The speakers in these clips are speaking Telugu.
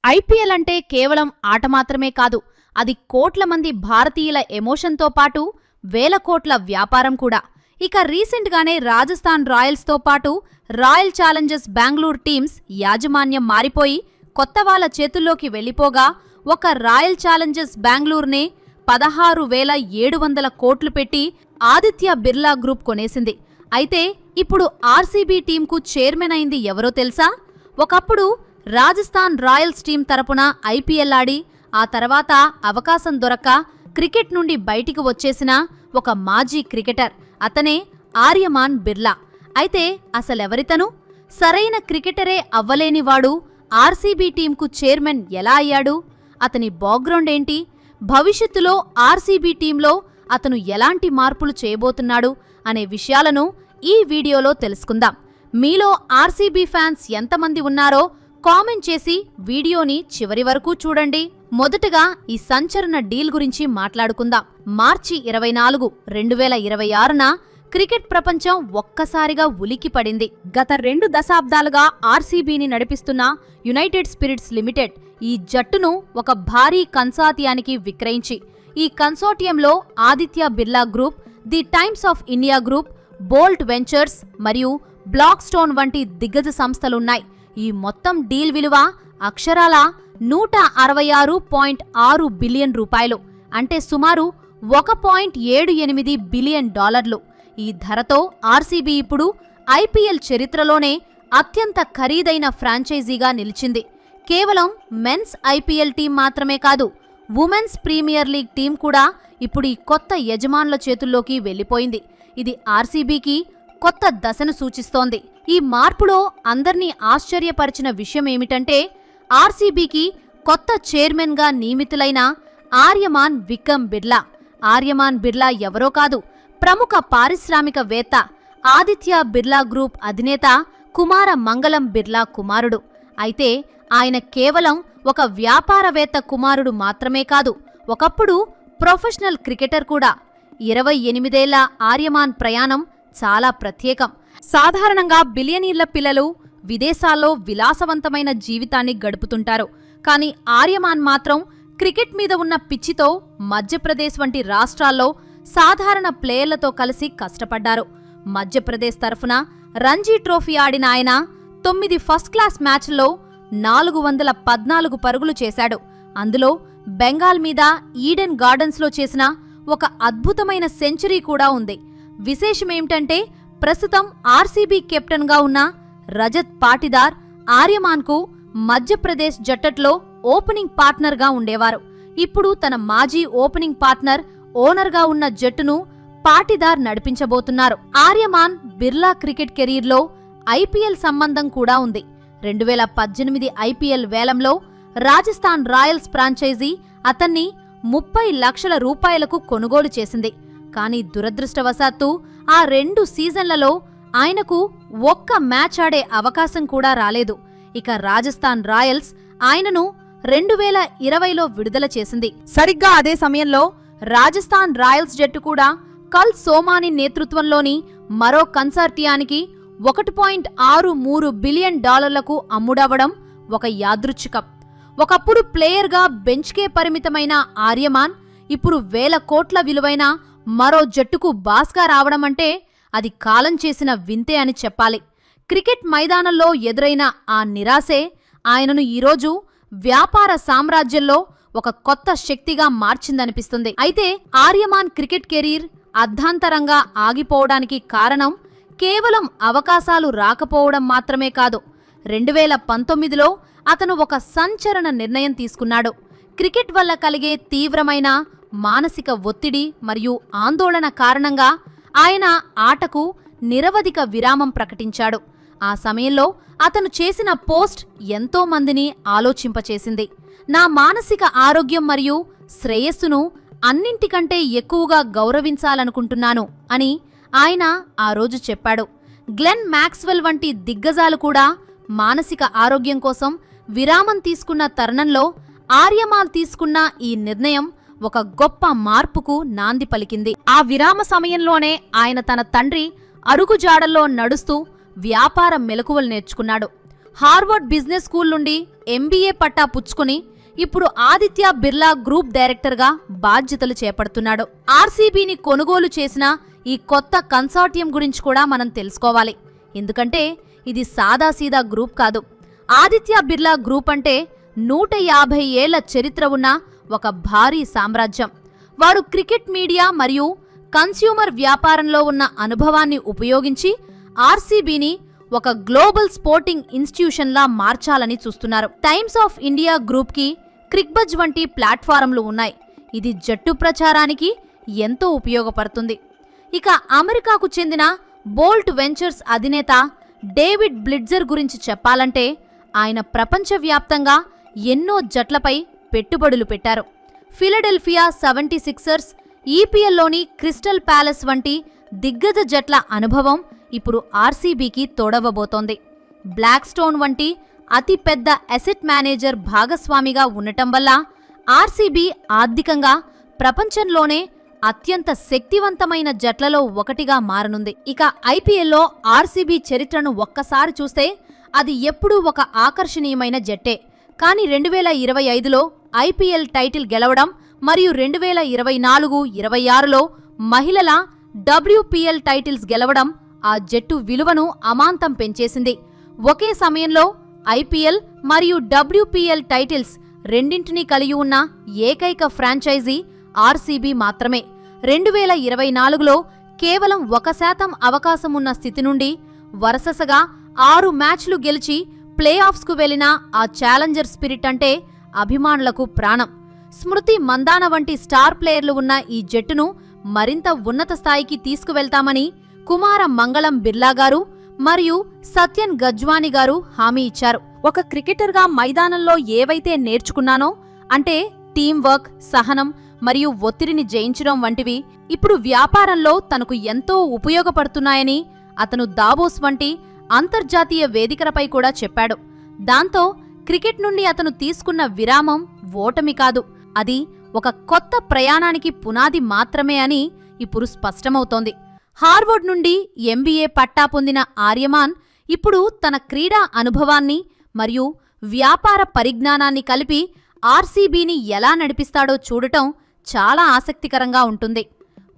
ఐపీఎల్ అంటే కేవలం ఆట మాత్రమే కాదు, అది కోట్ల మంది భారతీయుల ఎమోషన్తో పాటు వేల కోట్ల వ్యాపారం కూడా. ఇక రీసెంట్గానే రాజస్థాన్ రాయల్స్తో పాటు రాయల్ ఛాలెంజర్స్ బెంగళూరు టీమ్స్ యాజమాన్యం మారిపోయి కొత్త వాళ్ళ చేతుల్లోకి వెళ్లిపోగా ఒక రాయల్ ఛాలెంజర్స్ బెంగళూరునే 16,700 కోట్లు పెట్టి ఆదిత్య బిర్లా గ్రూప్ కొనేసింది. అయితే ఇప్పుడు ఆర్సీబీ టీంకు చైర్మన్ అయింది ఎవరో తెలుసా? ఒకప్పుడు రాజస్థాన్ రాయల్స్ టీం తరపున ఐపీఎల్ ఆడి ఆ తర్వాత అవకాశం దొరక్క క్రికెట్ నుండి బయటికి వచ్చేసిన ఒక మాజీ క్రికెటర్, అతనే ఆర్యమాన్ బిర్లా. అయితే అసలెవరితను? సరైన క్రికెటరే అవ్వలేనివాడు ఆర్సీబీ టీంకు చైర్మన్ ఎలా అయ్యాడు? అతని బ్యాక్గ్రౌండ్ ఏంటి? భవిష్యత్తులో ఆర్సీబీ టీంలో అతను ఎలాంటి మార్పులు చేయబోతున్నాడు అనే విషయాలను ఈ వీడియోలో తెలుసుకుందాం. మీలో ఆర్సీబీ ఫ్యాన్స్ ఎంతమంది ఉన్నారో కామెంట్ చేసి వీడియోని చివరి వరకు చూడండి. మొదటగా ఈ సంచలన డీల్ గురించి మాట్లాడుకుందాం. మార్చి 24, 2026న క్రికెట్ ప్రపంచం ఒక్కసారిగా ఉలిక్కిపడింది. గత 2 దశాబ్దాలుగా ఆర్సీబీని నడిపిస్తున్న యునైటెడ్ స్పిరిట్స్ లిమిటెడ్ ఈ జట్టును ఒక భారీ కన్సార్టియానికి విక్రయించి, ఈ కన్సార్టియంలో Aditya Birla group, the Times of India group, Bolt Ventures మరియు బ్లాక్ స్టోన్ వంటి దిగ్గజ సంస్థలున్నాయి. ఈ మొత్తం డీల్ విలువ అక్షరాల 166.6 బిలియన్ రూపాయలు, అంటే సుమారు 1.78 బిలియన్ డాలర్లు. ఈ ధరతో ఆర్సీబీ ఇప్పుడు ఐపీఎల్ చరిత్రలోనే అత్యంత ఖరీదైన ఫ్రాంచైజీగా నిలిచింది. కేవలం మెన్స్ ఐపీఎల్ టీం మాత్రమే కాదు, ఉమెన్స్ ప్రీమియర్ లీగ్ టీం కూడా ఇప్పుడు ఈ కొత్త యజమానుల చేతుల్లోకి వెళ్లిపోయింది. ఇది ఆర్సీబీకి కొత్త దశను సూచిస్తోంది. ఈ మార్పులో అందర్నీ ఆశ్చర్యపరిచిన విషయం ఏమిటంటే, ఆర్సీబీకి కొత్త చైర్మన్గా నియమితులైన ఆర్యమాన్ విక్రమ్ బిర్లా. ఆర్యమాన్ బిర్లా ఎవరో కాదు, ప్రముఖ పారిశ్రామికవేత్త, ఆదిత్య బిర్లా గ్రూప్ అధినేత కుమార మంగళం బిర్లా కుమారుడు. అయితే ఆయన కేవలం ఒక వ్యాపారవేత్త కుమారుడు మాత్రమే కాదు, ఒకప్పుడు ప్రొఫెషనల్ క్రికెటర్ కూడా. 28 ఏళ్ల ఆర్యమాన్ ప్రయాణం చాలా ప్రత్యేకం. సాధారణంగా బిలియనీర్ల పిల్లలు విదేశాల్లో విలాసవంతమైన జీవితాన్ని గడుపుతుంటారు. కానీ ఆర్యమాన్ మాత్రం క్రికెట్ మీద ఉన్న పిచ్చితో మధ్యప్రదేశ్ వంటి రాష్ట్రాల్లో సాధారణ ప్లేయర్లతో కలిసి కష్టపడ్డారు. మధ్యప్రదేశ్ తరఫున రంజీ ట్రోఫీ ఆడిన ఆయన 9 ఫస్ట్ క్లాస్ మ్యాచ్ల్లో 414 పరుగులు చేశాడు. అందులో బెంగాల్ మీద ఈడెన్ గార్డెన్స్లో చేసిన ఒక అద్భుతమైన సెంచరీ కూడా ఉంది. విశేషమేమిటంటే, ప్రస్తుతం ఆర్సీబీ కెప్టెన్గా ఉన్న రజత్ పాటిదార్ ఆర్యమాన్కు మధ్యప్రదేశ్ జట్టులో ఓపెనింగ్ పార్ట్నర్గా ఉండేవారు. ఇప్పుడు తన మాజీ ఓపెనింగ్ పార్ట్నర్, ఓనర్గా ఉన్న జట్టును పాటిదార్ నడిపించబోతున్నారు. ఆర్యమాన్ బిర్లా క్రికెట్ కెరీర్లో ఐపీఎల్ సంబంధం కూడా ఉంది. 2018 ఐపీఎల్ వేలంలో రాజస్థాన్ రాయల్స్ ఫ్రాంచైజీ అతన్ని 30 లక్షల రూపాయలకు కొనుగోలు చేసింది. కానీ దురదృష్టవశాత్తు ఆ 2 సీజన్లలో ఆయనకు ఒక్క మ్యాచ్ ఆడే అవకాశం కూడా రాలేదు. ఇక రాజస్థాన్ రాయల్స్ ఆయనను 2020లో విడుదల చేసింది. సరిగ్గా అదే సమయంలో రాజస్థాన్ రాయల్స్ జట్టు కూడా కల్ సోమాని నేతృత్వంలోని మరో కన్సార్టియానికి 1.63 బిలియన్ డాలర్లకు అమ్ముడవడం ఒక యాదృచ్ఛికం. ఒకప్పుడు ప్లేయర్గా బెంచ్కే పరిమితమైన ఆర్యమాన్ ఇప్పుడు వేల కోట్ల విలువైన మరో జట్టుకు బాస్గా రావడమంటే అది కాలం చేసిన వింతే అని చెప్పాలి. క్రికెట్ మైదానంలో ఎదురైన ఆ నిరాశే ఆయనను ఈరోజు వ్యాపార సామ్రాజ్యంలో ఒక కొత్త శక్తిగా మార్చిందనిపిస్తుంది. అయితే ఆర్యమాన్ క్రికెట్ కెరీర్ అర్ధాంతరంగా ఆగిపోవడానికి కారణం కేవలం అవకాశాలు రాకపోవడం మాత్రమే కాదు. 2019లో అతను ఒక సంచలన నిర్ణయం తీసుకున్నాడు. క్రికెట్ వల్ల కలిగే తీవ్రమైన మానసిక ఒత్తిడి మరియు ఆందోళన కారణంగా ఆయన ఆటకు నిరవధిక విరామం ప్రకటించాడు. ఆ సమయంలో అతను చేసిన పోస్ట్ ఎంతో మందిని ఆలోచింపచేసింది. నా మానసిక ఆరోగ్యం మరియు శ్రేయస్సును అన్నింటికంటే ఎక్కువగా గౌరవించాలనుకుంటున్నాను అని ఆయన ఆ రోజు చెప్పాడు. గ్లెన్ మ్యాక్స్వెల్ వంటి దిగ్గజాలు కూడా మానసిక ఆరోగ్యం కోసం విరామం తీసుకున్న తరుణంలో ఆర్యమాన్ తీసుకున్న ఈ నిర్ణయం ఒక గొప్ప మార్పుకు నాంది పలికింది. ఆ విరామ సమయంలోనే ఆయన తన తండ్రి అడుగుజాడల్లో నడుస్తూ వ్యాపార మెలకువలు నేర్చుకున్నాడు. హార్వర్డ్ బిజినెస్ స్కూల్ నుండి MBA పట్టా పుచ్చుకుని ఇప్పుడు ఆదిత్య బిర్లా గ్రూప్ డైరెక్టర్గా బాధ్యతలు చేపడుతున్నాడు. ఆర్సీబీని కొనుగోలు చేసిన ఈ కొత్త కన్సార్టియం గురించి కూడా మనం తెలుసుకోవాలి. ఎందుకంటే ఇది సాదాసీదా గ్రూప్ కాదు. ఆదిత్య బిర్లా గ్రూప్ అంటే 150 ఏళ్ల చరిత్ర ఉన్న ఒక భారీ సామ్రాజ్యం. వారు క్రికెట్ మీడియా మరియు కన్స్యూమర్ వ్యాపారంలో ఉన్న అనుభవాన్ని ఉపయోగించి ఆర్సీబీని ఒక గ్లోబల్ స్పోర్టింగ్ ఇన్స్టిట్యూషన్లా మార్చాలని చూస్తున్నారు. టైమ్స్ ఆఫ్ ఇండియా గ్రూప్కి క్రిక్బజ్ వంటి ప్లాట్ఫారంలు ఉన్నాయి. ఇది జట్టు ప్రచారానికి ఎంతో ఉపయోగపడుతుంది. ఇక అమెరికాకు చెందిన బోల్ట్ వెంచర్స్ అధినేత డేవిడ్ బ్లిట్జర్ గురించి చెప్పాలంటే ఆయన ప్రపంచవ్యాప్తంగా ఎన్నో జట్లపై పెట్టుబడులు పెట్టారు. ఫిలడెల్ఫియా 76ers, EPLలోని క్రిస్టల్ ప్యాలెస్ వంటి దిగ్గజ జట్ల అనుభవం ఇప్పుడు ఆర్సీబీకి తోడవబోతోంది. బ్లాక్ స్టోన్ వంటి అతి పెద్ద అసెట్ మేనేజర్ భాగస్వామిగా ఉండటం వల్ల ఆర్సీబీ ఆర్థికంగా ప్రపంచంలోనే అత్యంత శక్తివంతమైన జట్లలో ఒకటిగా మారనుంది. ఇక IPLలో ఆర్సీబీ చరిత్రను ఒక్కసారి చూస్తే అది ఎప్పుడూ ఒక ఆకర్షణీయమైన జట్టే. కానీ 2025లో IPL టైటిల్ గెలవడం మరియు 2024-26లో మహిళల WPL టైటిల్స్ గెలవడం ఆ జట్టు విలువను అమాంతం పెంచేసింది. ఒకే సమయంలో IPL మరియు WPL టైటిల్స్ రెండింటినీ కలిగి ఉన్న ఏకైక ఫ్రాంచైజీ ఆర్సీబీ మాత్రమే. 2024లో కేవలం 1% అవకాశమున్న స్థితి నుండి వరుసగా 6 మ్యాచ్లు గెలిచి ప్లే ఆఫ్స్కు వెళ్లిన ఆ ఛాలెంజర్ స్పిరిట్ అంటే అభిమానులకు ప్రాణం. స్మృతి మందాన వంటి స్టార్ ప్లేయర్లు ఉన్న ఈ జట్టును మరింత ఉన్నత స్థాయికి తీసుకువెళ్తామని కుమార మంగళం బిర్లా గారు మరియు సత్యన్ గజ్వాని గారు హామీ ఇచ్చారు. ఒక క్రికెటర్గా మైదానంలో ఏవైతే నేర్చుకున్నానో అంటే టీం వర్క్, సహనం మరియు ఒత్తిడిని జయించడం వంటివి ఇప్పుడు వ్యాపారంలో తనకు ఎంతో ఉపయోగపడుతున్నాయని అతను దావోస్ వంటి అంతర్జాతీయ వేదికలపై కూడా చెప్పాడు. దాంతో క్రికెట్ నుండి అతను తీసుకున్న విరామం ఓటమి కాదు, అది ఒక కొత్త ప్రయాణానికి పునాది మాత్రమే అని ఇప్పుడు స్పష్టమవుతోంది. హార్వర్డ్ నుండి MBA పట్టా పొందిన ఆర్యమాన్ ఇప్పుడు తన క్రీడా అనుభవాన్ని మరియు వ్యాపార పరిజ్ఞానాన్ని కలిపి ఆర్సీబీని ఎలా నడిపిస్తాడో చూడటం చాలా ఆసక్తికరంగా ఉంటుంది.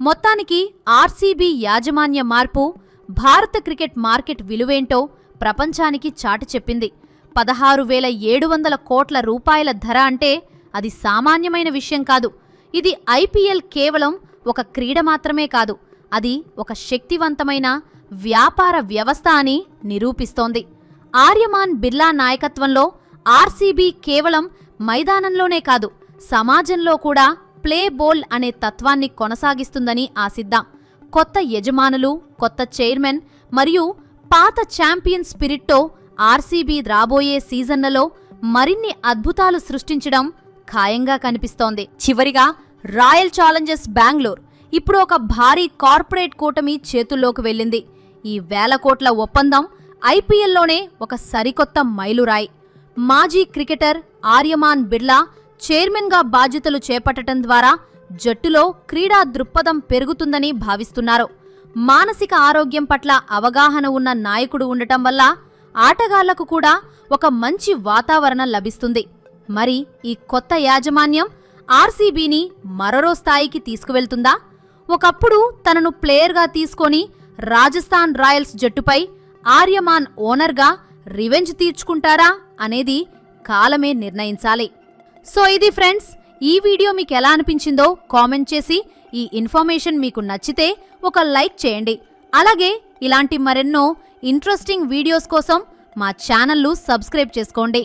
మొత్తానికి ఆర్సీబీ యాజమాన్య మార్పు భారత క్రికెట్ మార్కెట్ విలువేంటో ప్రపంచానికి చాటి చెప్పింది. 16,700 కోట్ల రూపాయల ధర అంటే అది సామాన్యమైన విషయం కాదు. ఇది IPL కేవలం ఒక క్రీడ మాత్రమే కాదు, అది ఒక శక్తివంతమైన వ్యాపార వ్యవస్థ అని నిరూపిస్తోంది. ఆర్యమాన్ బిర్లా నాయకత్వంలో ఆర్సీబీ కేవలం మైదానంలోనే కాదు, సమాజంలో కూడా ప్లే బోల్ అనే తత్వాన్ని కొనసాగిస్తుందని ఆశిద్దాం. కొత్త యజమానులు, కొత్త చైర్మన్ మరియు పాత ఛాంపియన్ స్పిరిట్తో ఆర్సీబీ రాబోయే సీజన్లలో మరిన్ని అద్భుతాలు సృష్టించడం ఖాయంగా కనిపిస్తోంది. చివరిగా రాయల్ ఛాలెంజర్స్ బెంగళూరు ఇప్పుడు ఒక భారీ కార్పొరేట్ కూటమి చేతుల్లోకి వెళ్ళింది. ఈ 1000 కోట్ల ఒప్పందం IPLలోనే ఒక సరికొత్త మైలురాయి. మాజీ క్రికెటర్ ఆర్యమాన్ బిర్లా చైర్మన్గా బాధ్యతలు చేపట్టడం ద్వారా జట్టులో క్రీడా దృక్పథం పెరుగుతుందని భావిస్తున్నారు. మానసిక ఆరోగ్యం పట్ల అవగాహన ఉన్న నాయకుడు ఉండటం వల్ల ఆటగాళ్లకు కూడా ఒక మంచి వాతావరణం లభిస్తుంది. మరి ఈ కొత్త యాజమాన్యం ఆర్సీబీని మరో స్థాయికి తీసుకువెళ్తుందా? ఒకప్పుడు తనను ప్లేయర్గా తీసుకొని రాజస్థాన్ రాయల్స్ జట్టుపై ఆర్యమాన్ ఓనర్గా రివెంజ్ తీర్చుకుంటారా అనేది కాలమే నిర్ణయించాలి. సో ఇది ఫ్రెండ్స్, ఈ వీడియో మీకు ఎలా అనిపించిందో కామెంట్ చేసి, ఈ ఇన్ఫర్మేషన్ మీకు నచ్చితే ఒక లైక్ చేయండి. అలాగే ఇలాంటి మరెన్నో ఇంట్రెస్టింగ్ వీడియోస్ కోసం మా ఛానల్ను సబ్స్క్రైబ్ చేసుకోండి.